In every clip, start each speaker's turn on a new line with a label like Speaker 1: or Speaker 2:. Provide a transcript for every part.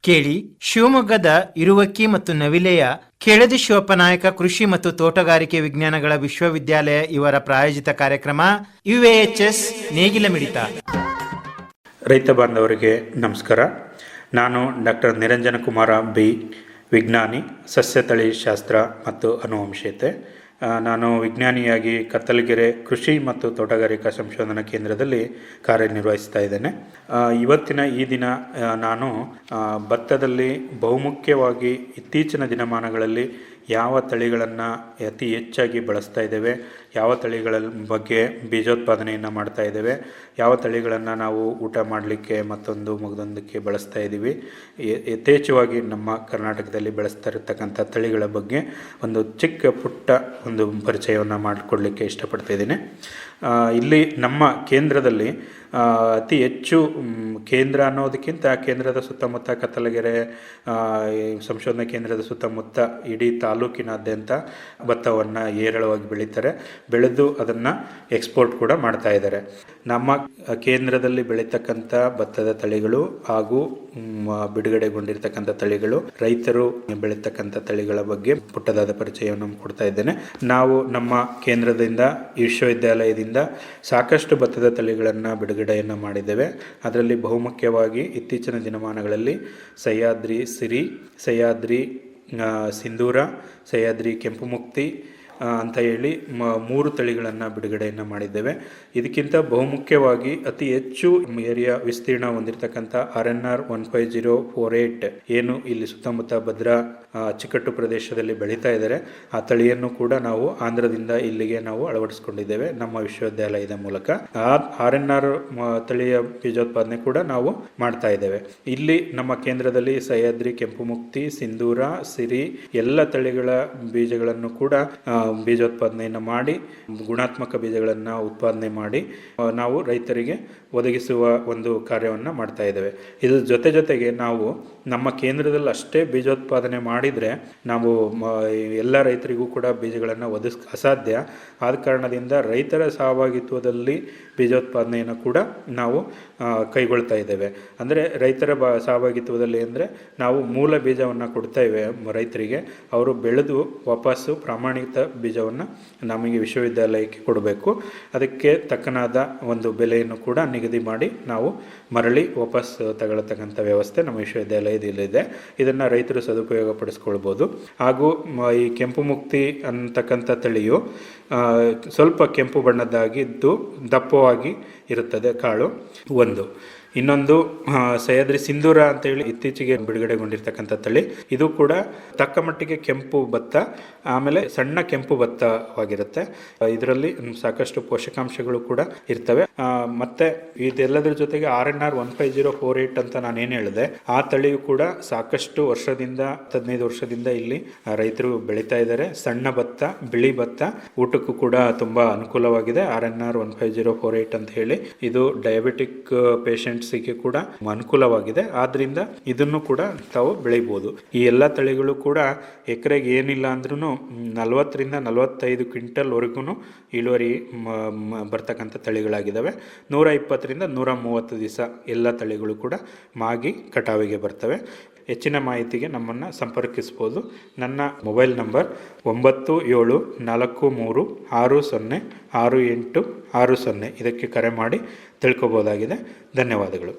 Speaker 1: ಕೇಳಿ ಶಿವಮೊಗ್ಗದ ಇರುವಕ್ಕಿ ಮತ್ತು ನವಿಲೆಯ ಕೆಳದಿ ಶಿವಪ್ಪನಾಯಕ ಕೃಷಿ ಮತ್ತು ತೋಟಗಾರಿಕೆ ವಿಜ್ಞಾನಗಳ ವಿಶ್ವವಿದ್ಯಾಲಯ ಇವರ ಪ್ರಾಯೋಜಿತ ಕಾರ್ಯಕ್ರಮ UAHS ನೇಗಿಲ ಮಿಡಿತ.
Speaker 2: ರೈತ ಬಾಂಧವರಿಗೆ ನಮಸ್ಕಾರ. ನಾನು ಡಾಕ್ಟರ್ ನಿರಂಜನ ಕುಮಾರ ಬಿ, ವಿಜ್ಞಾನಿ, ಸಸ್ಯತಳಿ ಶಾಸ್ತ್ರ ಮತ್ತು ಅನುವಂಶೀಯತೆ. ನಾನು ವಿಜ್ಞಾನಿಯಾಗಿ ಕತ್ತಲಗೆರೆ ಕೃಷಿ ಮತ್ತು ತೋಟಗಾರಿಕಾ ಸಂಶೋಧನಾ ಕೇಂದ್ರದಲ್ಲಿ ಕಾರ್ಯನಿರ್ವಹಿಸ್ತಾ ಇದ್ದೇನೆ. ಇವತ್ತಿನ ಈ ದಿನ ನಾನು ಭತ್ತದಲ್ಲಿ ಬಹುಮುಖ್ಯವಾಗಿ ಇತ್ತೀಚಿನ ದಿನಮಾನಗಳಲ್ಲಿ ಯಾವ ತಳಿಗಳನ್ನು ಅತಿ ಹೆಚ್ಚಾಗಿ ಬಳಸ್ತಾ ಇದ್ದೇವೆ, ಯಾವ ತಳಿಗಳ ಬಗ್ಗೆ ಬೀಜೋತ್ಪಾದನೆಯನ್ನು ಮಾಡ್ತಾ ಇದ್ದೇವೆ, ಯಾವ ತಳಿಗಳನ್ನು ನಾವು ಊಟ ಮಾಡಲಿಕ್ಕೆ ಮಗದೊಂದಕ್ಕೆ ಬಳಸ್ತಾ ಇದ್ದೀವಿ, ಯಥೇಚ್ಛವಾಗಿ ನಮ್ಮ ಕರ್ನಾಟಕದಲ್ಲಿ ಬೆಳೆಸ್ತಾ ಇರತಕ್ಕಂಥ ತಳಿಗಳ ಬಗ್ಗೆ ಒಂದು ಚಿಕ್ಕ ಪುಟ್ಟ ಒಂದು ಪರಿಚಯವನ್ನು ಮಾಡಿಕೊಡ್ಲಿಕ್ಕೆ ಇಷ್ಟಪಡ್ತಾ ಇದ್ದೀನಿ. ಇಲ್ಲಿ ನಮ್ಮ ಕೇಂದ್ರದಲ್ಲಿ ಅತಿ ಹೆಚ್ಚು ಕೇಂದ್ರ ಅನ್ನೋದಕ್ಕಿಂತ ಕೇಂದ್ರದ ಸುತ್ತಮುತ್ತ ಕತ್ತಲಗೆರೆ ಸಂಶೋಧನಾ ಕೇಂದ್ರದ ಸುತ್ತಮುತ್ತ ಇಡೀ ತಾಲೂಕಿನಾದ್ಯಂತ ಭತ್ತವನ್ನು ಹೇರಳವಾಗಿ ಬೆಳೀತಾರೆ. ಬೆಳೆದು ಅದನ್ನು ಎಕ್ಸ್ಪೋರ್ಟ್ ಕೂಡ ಮಾಡ್ತಾ ಇದ್ದಾರೆ. ನಮ್ಮ ಕೇಂದ್ರದಲ್ಲಿ ಬೆಳೀತಕ್ಕಂಥ ಭತ್ತದ ತಳಿಗಳು ಹಾಗೂ ಬಿಡುಗಡೆಗೊಂಡಿರ್ತಕ್ಕಂಥ ತಳಿಗಳು, ರೈತರು ಬೆಳೀತಕ್ಕಂಥ ತಳಿಗಳ ಬಗ್ಗೆ ಪುಟ್ಟದಾದ ಪರಿಚಯವನ್ನು ಕೊಡ್ತಾ ಇದ್ದೇನೆ. ನಾವು ನಮ್ಮ ಕೇಂದ್ರದಿಂದ ವಿಶ್ವವಿದ್ಯಾಲಯದಿಂದ ಸಾಕಷ್ಟು ಭತ್ತದ ತಳಿಗಳನ್ನು ಬಿಡುಗಡೆಯನ್ನು ಮಾಡಿದ್ದೇವೆ. ಅದರಲ್ಲಿ ಬಹುಮುಖ್ಯವಾಗಿ ಇತ್ತೀಚಿನ ದಿನಮಾನಗಳಲ್ಲಿ ಸಹ್ಯಾದ್ರಿ ಸಿರಿ, ಸಹ್ಯಾದ್ರಿ ಸಿಂಧೂರ, ಸಹ್ಯಾದ್ರಿ ಕೆಂಪು ಮುಕ್ತಿ ಅಂತ ಹೇಳಿ 3 ತಳಿಗಳನ್ನು ಬಿಡುಗಡೆಯನ್ನು ಮಾಡಿದ್ದೇವೆ. ಇದಕ್ಕಿಂತ ಬಹುಮುಖ್ಯವಾಗಿ ಅತಿ ಹೆಚ್ಚು ಏರಿಯಾ ವಿಸ್ತೀರ್ಣ ಹೊಂದಿರತಕ್ಕಂಥ RNR 15048 ಏನು ಇಲ್ಲಿ ಸುತ್ತಮುತ್ತ ಭದ್ರಾ ಅಚ್ಚುಕಟ್ಟು ಪ್ರದೇಶದಲ್ಲಿ ಬೆಳೀತಾ ಇದ್ದಾರೆ, ಆ ತಳಿಯನ್ನು ಕೂಡ ನಾವು ಆಂಧ್ರದಿಂದ ಇಲ್ಲಿಗೆ ನಾವು ಅಳವಡಿಸ್ಕೊಂಡಿದ್ದೇವೆ ನಮ್ಮ ವಿಶ್ವವಿದ್ಯಾಲಯದ ಮೂಲಕ. ಆ RNR ತಳಿಯ ಬೀಜೋತ್ಪಾದನೆ ಕೂಡ ನಾವು ಮಾಡ್ತಾ ಇದ್ದೇವೆ. ಇಲ್ಲಿ ನಮ್ಮ ಕೇಂದ್ರದಲ್ಲಿ ಸಹ್ಯಾದ್ರಿ ಕೆಂಪು ಮುಕ್ತಿ, ಸಿಂಧೂರ, ಸಿರಿ ಎಲ್ಲ ತಳಿಗಳ ಬೀಜಗಳನ್ನು ಕೂಡ ಬೀಜೋತ್ಪಾದನೆಯನ್ನು ಮಾಡಿ ಗುಣಾತ್ಮಕ ಬೀಜಗಳನ್ನು ಉತ್ಪಾದನೆ ಮಾಡಿ ನಾವು ರೈತರಿಗೆ ಒದಗಿಸುವ ಒಂದು ಕಾರ್ಯವನ್ನು ಮಾಡ್ತಾ ಇದ್ದೇವೆ. ಇದ್ರ ಜೊತೆಗೆ ನಾವು ನಮ್ಮ ಕೇಂದ್ರದಲ್ಲಿ ಅಷ್ಟೇ ಬೀಜೋತ್ಪಾದನೆ ಮಾಡಿದರೆ ನಾವು ಎಲ್ಲ ರೈತರಿಗೂ ಕೂಡ ಬೀಜಗಳನ್ನು ಅಸಾಧ್ಯ. ಆದ ಕಾರಣದಿಂದ ರೈತರ ಸಹಭಾಗಿತ್ವದಲ್ಲಿ ಬೀಜೋತ್ಪಾದನೆಯನ್ನು ಕೂಡ ನಾವು ಕೈಗೊಳ್ತಾ ಇದ್ದೇವೆ. ಅಂದರೆ ರೈತರ ಸಹಭಾಗಿತ್ವದಲ್ಲಿ ಅಂದರೆ ನಾವು ಮೂಲ ಬೀಜವನ್ನು ಕೊಡ್ತೇವೆ ರೈತರಿಗೆ, ಅವರು ಬೆಳೆದು ವಾಪಸ್ಸು ಪ್ರಾಮಾಣಿಕ ಬೀಜವನ್ನು ನಮಗೆ ವಿಶ್ವವಿದ್ಯಾಲಯಕ್ಕೆ ಕೊಡಬೇಕು. ಅದಕ್ಕೆ ತಕ್ಕನಾದ ಒಂದು ಬೆಲೆಯನ್ನು ಕೂಡ ನಿಗದಿ ಮಾಡಿ ನಾವು ಮರಳಿ ವಾಪಸ್ ತಗೊಳ್ತಕ್ಕಂಥ ವ್ಯವಸ್ಥೆ ನಮ್ಮ ವಿಶ್ವವಿದ್ಯಾಲಯದಲ್ಲಿದೆ. ಇದನ್ನು ರೈತರು ಸದುಪಯೋಗ ಪಡಿಸ್ಕೊಳ್ಬೋದು. ಹಾಗೂ ಈ ಕೆಂಪು ಮುಕ್ತಿ ಅಂತಕ್ಕಂಥ ತಳಿಯು ಸ್ವಲ್ಪ ಕೆಂಪು ಬಣ್ಣದ್ದಾಗಿದ್ದು ದಪ್ಪವಾಗಿ ಇರುತ್ತದೆ ಕಾಳು ಒಂದು. ಇನ್ನೊಂದು ಸಹ್ಯಾದ್ರಿ ಸಿಂಧೂರ ಅಂತೇಳಿ ಇತ್ತೀಚೆಗೆ ಬಿಡುಗಡೆಗೊಂಡಿರ್ತಕ್ಕಂಥ ತಳಿ. ಇದು ಕೂಡ ತಕ್ಕ ಮಟ್ಟಿಗೆ ಕೆಂಪು ಭತ್ತ, ಆಮೇಲೆ ಸಣ್ಣ ಕೆಂಪು ಭತ್ತವಾಗಿರುತ್ತೆ. ಇದರಲ್ಲಿ ಸಾಕಷ್ಟು ಪೋಷಕಾಂಶಗಳು ಕೂಡ ಇರ್ತವೆ. ಮತ್ತೆ ಇದೆಲ್ಲದರ ಜೊತೆಗೆ RNR 15048 ಅಂತ ನಾನೇನು ಹೇಳಿದೆ, ಆ ತಳಿಯು ಕೂಡ ಸಾಕಷ್ಟು ವರ್ಷದಿಂದ 15 ವರ್ಷದಿಂದ ಇಲ್ಲಿ ರೈತರು ಬೆಳೀತಾ ಇದ್ದಾರೆ. ಸಣ್ಣ ಭತ್ತ, ಬಿಳಿ ಭತ್ತ, ಊಟಕ್ಕೂ ಕೂಡ ತುಂಬಾ ಅನುಕೂಲವಾಗಿದೆ. RNR 15048 ಅಂತ ಹೇಳಿ ಇದು ಡಯಾಬಿಟಿಕ್ ಪೇಷಂಟ್ ಕೂಡ ಅನುಕೂಲವಾಗಿದೆ. ಆದ್ರಿಂದ ಇದನ್ನು ಕೂಡ ತಾವು ಬೆಳಿಬಹುದು. ಈ ಎಲ್ಲ ತಳಿಗಳು ಕೂಡ ಎಕರೆಗೆ ಏನಿಲ್ಲ ಅಂದ್ರೂ 40 ರಿಂದ 45 ಕ್ವಿಂಟಲ್ ವರೆಗೂ ಇಳುವರಿ ಬರ್ತಕ್ಕಂಥ ತಳಿಗಳಾಗಿದ್ದಾವೆ. 120 ರಿಂದ 130 ದಿವಸ ಎಲ್ಲ ತಳಿಗಳು ಕೂಡ ಮಾಗಿ ಕಟಾವಿಗೆ ಬರ್ತವೆ. ಹೆಚ್ಚಿನ ಮಾಹಿತಿಗೆ ನಮ್ಮನ್ನು ಸಂಪರ್ಕಿಸ್ಬೋದು. ನನ್ನ ಮೊಬೈಲ್ ನಂಬರ್ 9773606860. ಇದಕ್ಕೆ ಕರೆ ಮಾಡಿ ತಿಳ್ಕೊಬೋದಾಗಿದೆ. ಧನ್ಯವಾದಗಳು.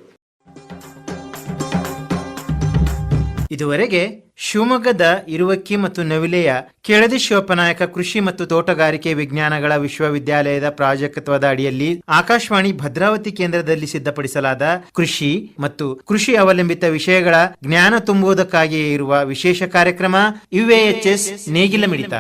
Speaker 1: ಇದುವರೆಗೆ ಶಿವಮೊಗ್ಗದ ಇರುವಕ್ಕಿ ಮತ್ತು ನವಿಲೆಯ ಕೆಳದಿ ಶಿವಪ್ಪನಾಯಕ ಕೃಷಿ ಮತ್ತು ತೋಟಗಾರಿಕೆ ವಿಜ್ಞಾನಗಳ ವಿಶ್ವವಿದ್ಯಾಲಯದ ಪ್ರಾಜೆಕ್ಟ್ವದ ಅಡಿಯಲ್ಲಿ ಆಕಾಶವಾಣಿ ಭದ್ರಾವತಿ ಕೇಂದ್ರದಲ್ಲಿ ಸಿದ್ಧಪಡಿಸಲಾದ ಕೃಷಿ ಮತ್ತು ಕೃಷಿ ಅವಲಂಬಿತ ವಿಷಯಗಳ ಜ್ಞಾನ ತುಂಬುವುದಕ್ಕಾಗಿಯೇ ಇರುವ ವಿಶೇಷ ಕಾರ್ಯಕ್ರಮ UAHS ನೇಗಿಲ ಮಿಡಿತ.